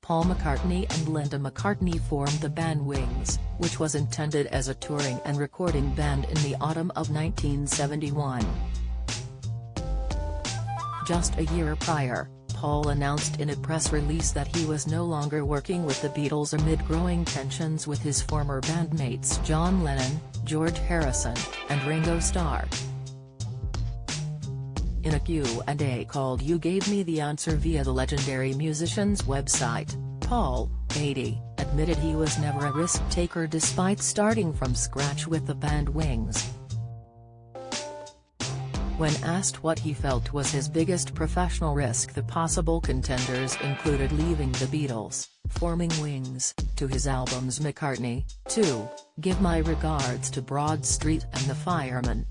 Paul McCartney and Linda McCartney formed the band Wings, which was intended as a touring and recording band in the autumn of 1971. Just a year prior, Paul announced in a press release that he was no longer working with the Beatles amid growing tensions with his former bandmates John Lennon, George Harrison, and Ringo Starr. In a Q&A called You Gave Me the Answer via the legendary musician's website, Paul, 80, admitted he was never a risk-taker despite starting from scratch with the band Wings. When asked what he felt was his biggest professional risk, the possible contenders included leaving the Beatles, forming Wings, to his albums McCartney, 2, Give My Regards to Broad Street and The Fireman.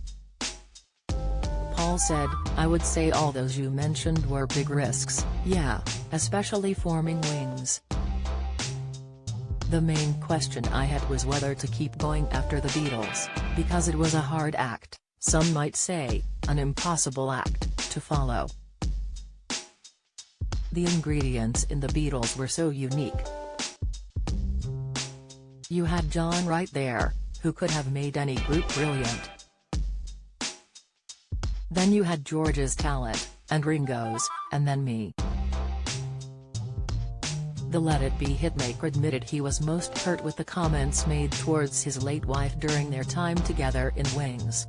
Paul said, I would say all those you mentioned were big risks, yeah, especially forming Wings. The main question I had was whether to keep going after the Beatles, because it was a hard act, some might say, an impossible act, to follow. The ingredients in the Beatles were so unique. You had John right there, who could have made any group brilliant. Then you had George's talent, and Ringo's, and then me. The Let It Be hitmaker admitted he was most hurt with the comments made towards his late wife during their time together in Wings.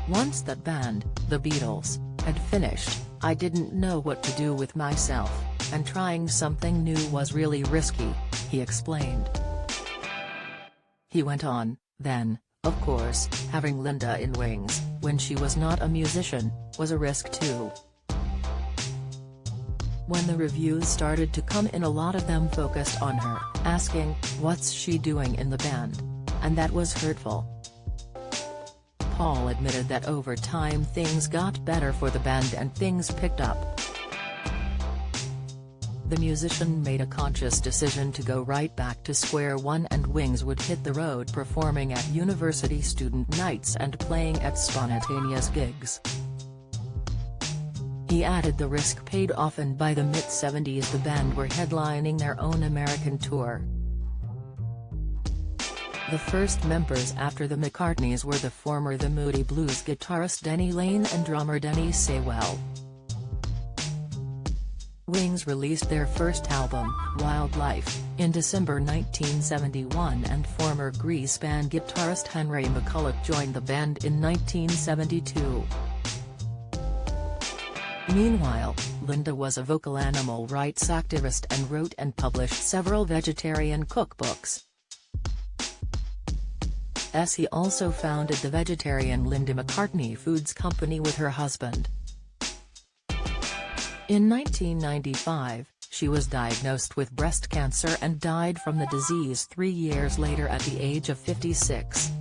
Once that band, the Beatles, had finished, I didn't know what to do with myself, and trying something new was really risky, he explained. He went on, then, of course, having Linda in Wings, when she was not a musician, was a risk too. When the reviews started to come in, a lot of them focused on her, asking, what's she doing in the band? And that was hurtful. Paul admitted that over time things got better for the band and things picked up. The musician made a conscious decision to go right back to square one, and Wings would hit the road performing at university student nights and playing at spontaneous gigs. He added the risk paid off, and by the mid-70s the band were headlining their own American tour. The first members after the McCartneys were the former The Moody Blues guitarist Denny Laine and drummer Denny Seiwell. Wings released their first album, Wildlife, in December 1971, and former Grease band guitarist Henry McCulloch joined the band in 1972. Meanwhile, Linda was a vocal animal rights activist and wrote and published several vegetarian cookbooks. He also founded the vegetarian Linda McCartney Foods Company with her husband. In 1995, she was diagnosed with breast cancer and died from the disease 3 years later at the age of 56.